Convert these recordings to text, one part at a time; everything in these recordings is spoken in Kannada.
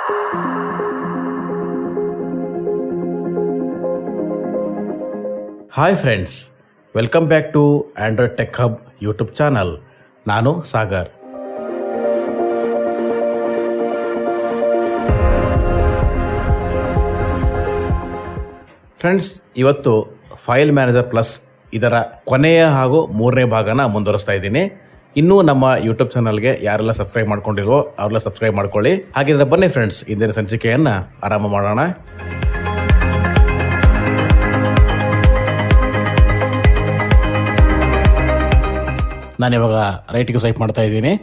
Hi friends, welcome back to Android tech hub YouTube channel. ನಾನು ಸಾಗರ್. ಫ್ರೆಂಡ್ಸ್, ಇವತ್ತು ಫೈಲ್ ಮ್ಯಾನೇಜರ್ ಪ್ಲಸ್ ಇದರ ಕೊನೆಯ ಹಾಗೂ ಮೂರನೇ ಭಾಗನ ಮುಂದುವರಿಸ್ತಾ ಇದ್ದೀನಿ. ಇನ್ನೂ ನಮ್ಮ ಯೂಟ್ಯೂಬ್ ಚಾನಲ್ಗೆ ಯಾರೆಲ್ಲ ಸಬ್ಸ್ಕ್ರೈಬ್ ಮಾಡ್ಕೊಂಡಿಲ್ವೋ ಅವರೆಲ್ಲ ಸಬ್ಸ್ಕ್ರೈಬ್ ಮಾಡ್ಕೊಳ್ಳಿ. ಹಾಗಿದ್ರೆ ಬನ್ನಿ ಫ್ರೆಂಡ್ಸ್, ಇಂದಿನ ಸಂಚಿಕೆಯನ್ನು ಆರಂಭ ಮಾಡೋಣ. ನಾನಿವಾಗ ರೈಟಿಗೆ ಸ್ವೈಪ್ ಮಾಡ್ತಾ ಇದ್ದೀನಿ.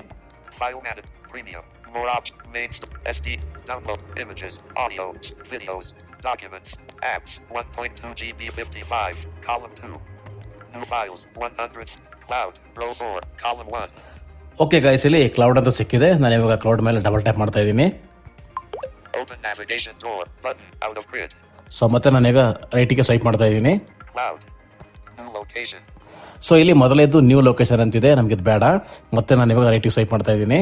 ಓಕೆ ಗೈಸ್, ಇಲ್ಲಿ ಕ್ಲೌಡ್ ಅಂತ ಸಿಕ್ಕಿದೆ. ನಾನು ಇವಾಗ ಕ್ಲೌಡ್ ಮೇಲೆ ಡಬಲ್ ಟ್ಯಾಪ್ ಮಾಡ್ತಾ ಇದ್ದೀನಿ. ಸೊ ಮತ್ತೆ ನಾನೀಗ ರೈಟಿಗೆ ಸ್ವೈಪ್ ಮಾಡ್ತಾ ಇದ್ದೀನಿ. ಸೊ ಇಲ್ಲಿ ಮೊದಲೇದು ನ್ಯೂ ಲೊಕೇಶನ್ ಅಂತಿದೆ, ನಮ್ಗೆ ಇದು ಬೇಡ. ಮತ್ತೆ ನಾನು ಇವಾಗ ರೈಟಿಗೆ ಸ್ವೈಪ್ ಮಾಡ್ತಾ ಇದ್ದೀನಿ.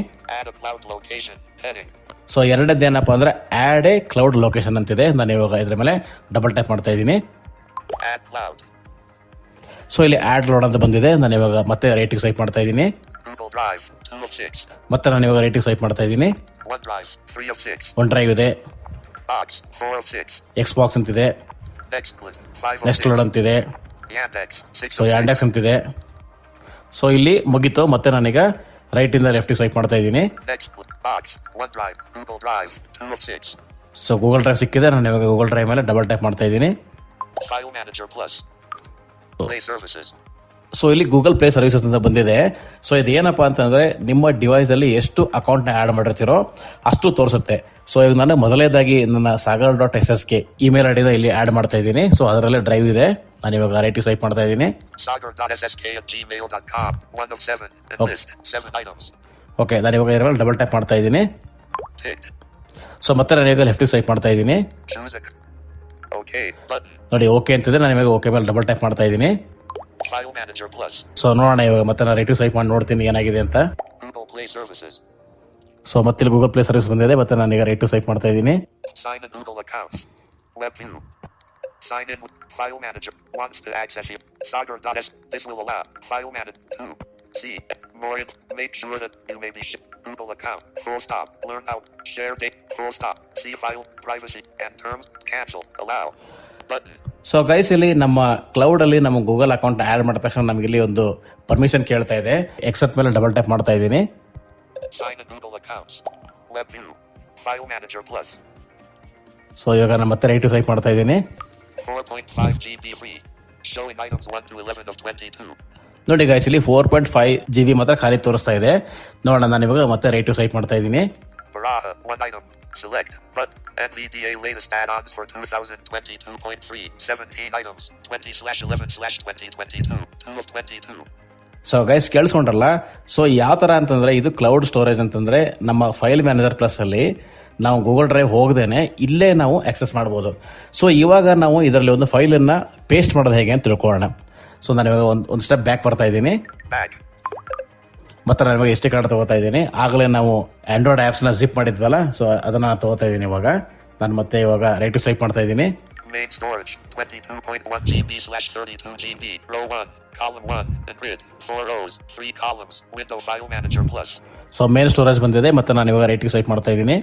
ಸೊ ಎರಡನೇದು ಏನಪ್ಪ ಅಂದ್ರೆ ಆಡ್ ಎ ಕ್ಲೌಡ್ ಲೊಕೇಶನ್ ಅಂತಿದೆ. ನಾನು ಇವಾಗ ಇದ್ರ ಮೇಲೆ ಡಬಲ್ ಟ್ಯಾಪ್ ಮಾಡ್ತಾ ಇದ್ದೀನಿ. ಸೊ ಇಲ್ಲಿ ಆಡ್ ಕ್ಲೌಡ್ ಅಂತ ಬಂದಿದೆ. ನಾನು ಇವಾಗ ಮತ್ತೆ ರೈಟಿಗೆ ಸ್ವೈಪ್ ಮಾಡ್ತಾ ಇದ್ದೀನಿ. ಮತ್ತೆ ನಾನು ಇವಾಗ ರೈಟಿಗೆ ಸ್ವೈಪ್ ಮಾಡ್ತಾ ಇದ್ದೀನಿ. ಒನ್ ಡ್ರೈವ್ ಇದೆ, ಎಕ್ಸ್ ಬಾಕ್ಸ್ ಅಂತಿದೆ, ನೆಕ್ಸ್ಟ್ ಕ್ಲೌಡ್ ಅಂತಿದೆ, ಸೊ ಯಾಂಡೆಕ್ಸ್ ಅಂತಿದೆ. ಸೊ ಇಲ್ಲಿ ಮುಗೀತು. ಮತ್ತೆ ನಾನೀಗ ರೈಟ್ ಇಂದ ಲೆಫ್ಟ್ ಸ್ವೈಪ್ ಮಾಡ್ತಾ ಇದ್ದೀನಿ. ಸೊ ಗೂಗಲ್ ಡ್ರೈವ್ ಸಿಕ್ಕಿದೆ. ನಾನು ಇವಾಗ ಗೂಗಲ್ ಡ್ರೈವ್ ಮೇಲೆ ಡಬಲ್ ಟ್ಯಾಪ್ ಮಾಡ್ತಾ ಇದ್ದೀನಿ. ಸೊ ಇಲ್ಲಿ ಗೂಗಲ್ ಪ್ಲೇ ಸರ್ವಿಸಸ್ ಅಂತ ಬಂದಿದೆ. ಸೊ ಇದು ಏನಪ್ಪಾ ಅಂತಂದ್ರೆ ನಿಮ್ಮ ಡಿವೈಸ್ ಅಲ್ಲಿ ಎಷ್ಟು ಅಕೌಂಟ್ ನ ಆಡ್ ಮಾಡಿರ್ತೀರೋ ಅಷ್ಟು ತೋರಿಸುತ್ತೆ. ಸೊ ಈಗ ನಾನು ಮೊದಲೇದಾಗಿ ನನ್ನ sagar.ssk ಇಮೇಲ್ ಐಡಿನ ಇಲ್ಲಿ ಆಡ್ ಮಾಡ್ತಾ ಇದ್ದೀನಿ. ಸೊ ಅದರಲ್ಲೇ ಡ್ರೈವ್ ಇದೆ. ನಾನು ಇವಾಗ ರೈಟಿಗೆ ಸ್ವೈಪ್ ಮಾಡ್ತಾ ಇದ್ದೀನಿ. ಓಕೆ, ನಾನು ಇವಾಗ ಇದರಲ್ಲಿ ಡಬಲ್ ಟ್ಯಾಪ್ ಮಾಡ್ತಾ ಇದ್ದೀನಿ. ಸೊ ಮತ್ತೆ ನಾನು ಇವಾಗ ಲೆಫ್ಟ್ ಸ್ವೈಪ್ ಮಾಡ್ತಾ ಇದ್ದೀನಿ. ನೋಡಿ ಓಕೆ ಅಂತಿದೆ. ನಾನು ಇವಾಗ ಓಕೆ ಮೇಲೆ ಡಬಲ್ ಟ್ಯಾಪ್ ಮಾಡ್ತಾ ಇದ್ದೀನಿ. ಸೊ ನೋಡೋಣ ಇವಾಗ ಮತ್ತೆ ನಾನು ರೈಟಿಗೆ ಸ್ವೈಪ್ ಮಾಡಿ ನೋಡ್ತೀನಿ ಏನಾಗಿದೆ ಅಂತ. ಸೊ ಮತ್ತೆ ಇಲ್ಲಿ ಗೂಗಲ್ ಪ್ಲೇ ಸರ್ವಿಸ್ ಬಂದಿದೆ. ಮತ್ತೆ ನಾನು ಈಗ ರೈಟಿಗೆ ಸ್ವೈಪ್ ಮಾಡ್ತಾ ಇದ್ದೀನಿ. Sign in with File Manager. Wants to access you. Sagar.s. This will allow File Manager to see more. Make sure that you may be Google account. Full stop. Learn how. Share date. Full stop. See file. Privacy and terms. Cancel. Allow. Button. So guys, ಇಲ್ಲಿ ನಮ್ಮ ಕ್ಲೌಡ್ ಅಲ್ಲಿ ನಮ್ಮ ಗೂಗಲ್ ಅಕೌಂಟ್ ಆಡ್ ಮಾಡಿದ ತಕ್ಷಣ ನಮಗೆ ಇಲ್ಲಿ ಒಂದು ಪರ್ಮಿಷನ್ ಕೇಳ್ತಾ ಇದೆ. ಎಕ್ಸೆಪ್ಟ್ ಮೇಲೆ ಡಬಲ್ ಟ್ಯಾಪ್ ಮಾಡ್ತಾ ಇದ್ದೀನಿ. Sign in Google accounts. Web view. File Manager plus. So ಇವಾಗ ನಾನು ಮತ್ತೆ ರೈಟ್ ಸ್ವೈಪ್ ಮಾಡ್ತಾ ಇದ್ದೀನಿ. 4.5 GB free. Showing items 1 to 11 of 22. ನೋಡಿ ಗೈಸ್, ಇಲ್ಲಿ 4.5 GB ಮಾತ್ರ ಖಾಲಿ ತೋರಿಸ್ತಾ ಇದೆ. ನೋಡೋಣ, ನಾನು ಇವಾಗ ಮತ್ತೆ ರೈಟ್ ಸ್ವೈಪ್ ಮಾಡ್ತಾ ಇದ್ದೀನಿ. Baraha, 1 item. Select, but NVDA latest add-ons for 2022.3. 17 items. 20/11/2022. 2 of 22. So guys, ಕೇಳಿಸ್ಕೊಂಡ್ರಲ್ಲ. ಸೊ ಯಾವ ತರ ಅಂತಂದ್ರೆ ಇದು ಕ್ಲೌಡ್ ಸ್ಟೋರೇಜ್ ಅಂತಂದ್ರೆ ನಮ್ಮ ಫೈಲ್ ಮ್ಯಾನೇಜರ್ ಪ್ಲಸ್ ಅಲ್ಲಿ ನಾವು ಗೂಗಲ್ ಡ್ರೈವ್ ಹೋಗದೇನೆ ಇಲ್ಲೇ ನಾವು ಆಕ್ಸೆಸ್ ಮಾಡ್ಬೋದು. ಸೊ ಇವಾಗ ನಾವು ಇದರಲ್ಲಿ ಒಂದು ಫೈಲ್ ಅನ್ನ ಪೇಸ್ಟ್ ಮಾಡೋದು ಹೇಗೆ ಅಂತ ತಿಳ್ಕೊಳ್ಳೋಣ. ಸೊ ನಾನು ಇವಾಗ ಒಂದು ಸ್ಟೆಪ್ ಬ್ಯಾಕ್ ಬರ್ತಾ ಇದ್ದೀನಿ. ಮತ್ತೆ ನಾನು ಇವಾಗ SD ಕಾರ್ಡ್ ತಗೋತಾ ಇದ್ದೀನಿ. ಆಗಲೇ ನಾವು ಆಂಡ್ರಾಯ್ಡ್ ಆಪ್ಸ್ ನ ಜಿಪ್ ಮಾಡಿದ್ವಲ್ಲ, ಸೊ ಅದನ್ನ ತಗೋತಾ ಇದ್ದೀನಿ. ಇವಾಗ ನಾನು ಮತ್ತೆ ಇವಾಗ ರೈಟ್ ಸ್ವೈಪ್ ಮಾಡ್ತಾ ಇದ್ದೀನಿ. Main storage 22.1 GB/32 GB. Row 1, column 1, and grid 4 rows, 3 columns. Window File Manager plus. So main storage ಬಂದಿದೆ. ಮತ್ತೆ ನಾನು ಇವಾಗ ರೈಟ್ ಸ್ವೈಪ್ ಮಾಡ್ತಾ ಇದ್ದೀನಿ.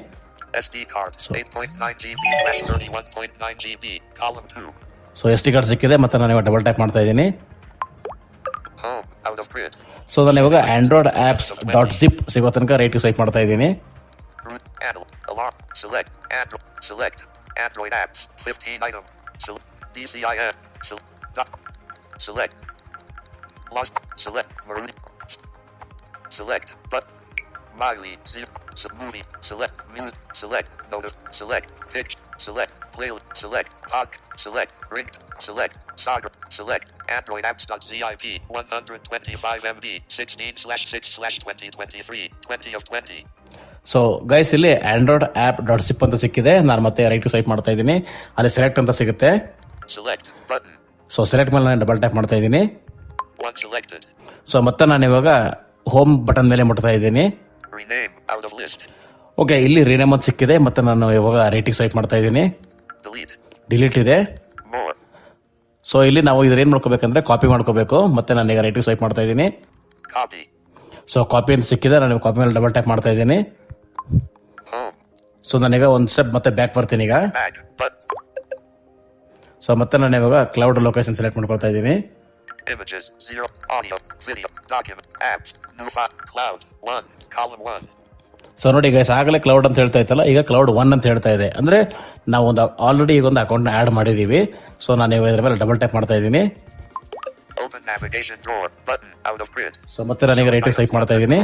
SD card 8.9 GB/31.9 GB. Column 2. So SD card ಸಿಕ್ಕಿದೆ. ಮತ್ತೆ ನಾನು ಇವಾಗ ಡಬಲ್ ಟ್ಯಾಪ್ ಮಾಡ್ತಾ ಇದ್ದೀನಿ. Home out of grid. So ನಾನು ಇವಾಗ ಆಂಡ್ರಾಯ್ಡ್ ಆಪ್ಸ್ .zip ಸಿಗೋ ತನಕ ರೈಟ್ ಸ್ವೈಪ್ ಮಾಡ್ತಾ ಇದ್ದೀನಿ. Alarm. Select Android. Select Android apps. 15 item. DCIM. Select. Lost. Select. Maroon. Select. But. Miley. Movie. Select. Music. Select. Notif. Select. Pitch. Select. Playlist. Select. Pod. Select. Ring. Select. Saga. Select. Android apps.zip. 125 MB. 16/6/2023. 20 of 20. So guys, ಇಲ್ಲಿ ಆಂಡ್ರಾಯ್ಡ್ ಆಪ್ .zip ಅಂತ ಸಿಕ್ಕಿದೆ. ನಾನು ಮತ್ತೆ ರೈಟ್ ಸ್ವೈಪ್ ಮಾಡ್ತಾ ಇದ್ದೀನಿ. ಅಲ್ಲಿ ಸೆಲೆಕ್ಟ್ ಅಂತ ಸಿಗುತ್ತೆ. ಸೊ ಸೆಲೆಕ್ಟ್ ಮೇಲೆ ನಾನು ಡಬಲ್ ಟ್ಯಾಪ್ ಮಾಡ್ತಾ ಇದ್ದೀನಿ. ಸೊ ಮತ್ತೆ ನಾನು ಇವಾಗ ಹೋಮ್ ಬಟನ್ ಮೇಲೆ ಮುಟ್ತಾ ಇದ್ದೀನಿ. ಓಕೆ, ಇಲ್ಲಿ ರಿನೇಮ್ ಅಂತ ಸಿಕ್ಕಿದೆ. ಮತ್ತೆ ನಾನು ಇವಾಗ ರೇಟಿಂಗ್ ಸ್ವೈಪ್ ಮಾಡ್ತಾ ಇದ್ದೀನಿ. ಡಿಲೀಟ್ ಇದೆ. ಸೊ ಇಲ್ಲಿ ನಾವು ಇದ್ರ ಏನ್ ಮಾಡ್ಕೋಬೇಕಂದ್ರೆ ಕಾಪಿ ಮಾಡ್ಕೋಬೇಕು. ಮತ್ತೆ ನಾನೀಗ ರೇಟಿಂಗ್ ಸ್ವೈಪ್ ಮಾಡ್ತಾ ಇದ್ದೀನಿ. ಸೊ ಕಾಪಿ ಅಂತ ಸಿಕ್ಕಿದೆ. ನಾನು ಕಾಪಿ ಮೇಲೆ ಡಬಲ್ ಟ್ಯಾಪ್ ಮಾಡ್ತಾ ಇದ್ದೀನಿ. ಸೊ ನಾನೀಗ ಒಂದು ಸ್ಟೆಪ್ ಮತ್ತೆ ಬ್ಯಾಕ್ ಬರ್ತೀನಿ ಈಗ. ಸೊ ಮತ್ತೆ ನಾನು ಇವಾಗ ಕ್ಲೌಡ್ ಲೊಕೇಶನ್ ಸೆಲೆಕ್ಟ್ ಮಾಡ್ಕೊಳ್ತಾ ಇದ್ದೀನಿ. ಸೊ ನೋಡಿ ಗೈಸ್, ಆಗಲೇ ಕ್ಲೌಡ್ ಅಂತ ಹೇಳ್ತಾ ಇತ್ತಲ್ಲ, ಈಗ ಕ್ಲೌಡ್ 1 ಅಂತ ಹೇಳ್ತಾ ಇದೆ. ಅಂದ್ರೆ ನಾವು ಒಂದು ಆಲ್ರೆಡಿ ಈಗ ಒಂದು ಅಕೌಂಟ್ ಆಡ್ ಮಾಡಿದೀವಿ. ಸೊ ನಾನು ಇದ್ರ ಮೇಲೆ ಡಬಲ್ ಟ್ಯಾಪ್ ಮಾಡ್ತಾ ಇದ್ದೀನಿ. ಸೊ ಮತ್ತೆ ನಾನೀಗ ರೇಟಿಂಗ್ ಸ್ವೈಪ್ ಮಾಡ್ತಾ ಇದ್ದೀನಿ.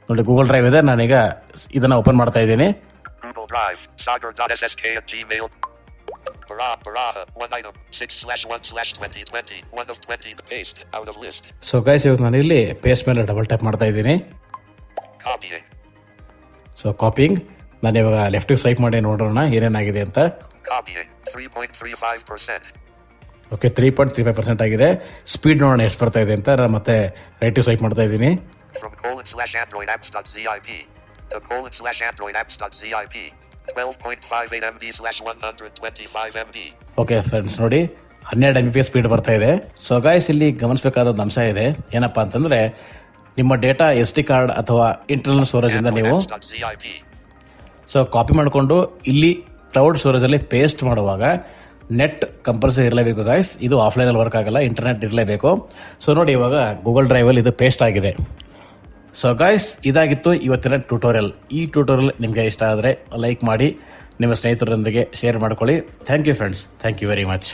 ನೋಡಿ ಗೂಗಲ್ ಡ್ರೈವ್ ಇದೆ. ನಾನೀಗ ಇದನ್ನ ಓಪನ್ ಮಾಡ್ತಾ ಇದ್ದೀನಿ. ಸೊ ಗೈಸ್, ಇವತ್ತು ನಾನು ಇಲ್ಲಿ ಪೇಸ್ಟ್ ಮೇಲೆ ಡಬಲ್ ಟ್ಯಾಪ್ ಮಾಡ್ತಾ ಇದ್ದೀನಿ. So copying. ನಾನು ಇವಾಗ ಲೆಫ್ಟ್ ಸ್ವೈಪ್ ಮಾಡಿ ನೋಡೋಣ ಏನೇನಾಗಿದೆ ಅಂತ. ಓಕೆ, 3.35% ಆಗಿದೆ. ಸ್ಪೀಡ್ ನೋಡೋಣ ಎಷ್ಟು ಬರ್ತಾ ಇದೆ ಅಂತ. ಮತ್ತೆ ರೈಟ್ ಸ್ವೈಪ್ ಮಾಡ್ತಾ ಇದ್ದೀನಿ. ಓಕೆ ಫ್ರೆಂಡ್ಸ್, ನೋಡಿ 12 MB ಸ್ಪೀಡ್ ಬರ್ತಾ ಇದೆ. ಸೊ ಗೈಸ್, ಇಲ್ಲಿ ಗಮನಿಸಬೇಕಾದ ಒಂದು ಅಂಶ ಇದೆ. ಏನಪ್ಪಾ ಅಂತಂದ್ರೆ, ನಿಮ್ಮ ಡೇಟಾ SD ಕಾರ್ಡ್ ಅಥವಾ ಇಂಟರ್ನಲ್ ಸ್ಟೋರೇಜ್ ಇಂದ ನೀವು ಸೊ ಕಾಪಿ ಮಾಡಿಕೊಂಡು ಇಲ್ಲಿ ಕ್ಲೌಡ್ ಸ್ಟೋರೇಜ್ ಅಲ್ಲಿ ಪೇಸ್ಟ್ ಮಾಡುವಾಗ ನೆಟ್ ಕಂಪಲ್ಸರಿ ಇರಲೇಬೇಕು ಗೈಸ್. ಇದು ಆಫ್ಲೈನ್ ಅಲ್ಲಿ ವರ್ಕ್ ಆಗಲ್ಲ, ಇಂಟರ್ನೆಟ್ ಇರಲೇಬೇಕು. ಸೊ ನೋಡಿ, ಇವಾಗ ಗೂಗಲ್ ಡ್ರೈವ್ ಅಲ್ಲಿ ಇದು ಪೇಸ್ಟ್ ಆಗಿದೆ. ಸೊ ಗೈಸ್, ಇದಾಗಿತ್ತು ಇವತ್ತಿನ ಟ್ಯೂಟೋರಿಯಲ್. ಈ ಟ್ಯೂಟೋರಿಯಲ್ ನಿಮಗೆ ಇಷ್ಟ ಆದರೆ ಲೈಕ್ ಮಾಡಿ, ನಿಮ್ಮ ಸ್ನೇಹಿತರೊಂದಿಗೆ ಶೇರ್ ಮಾಡ್ಕೊಳ್ಳಿ. Thank you friends, thank you very much.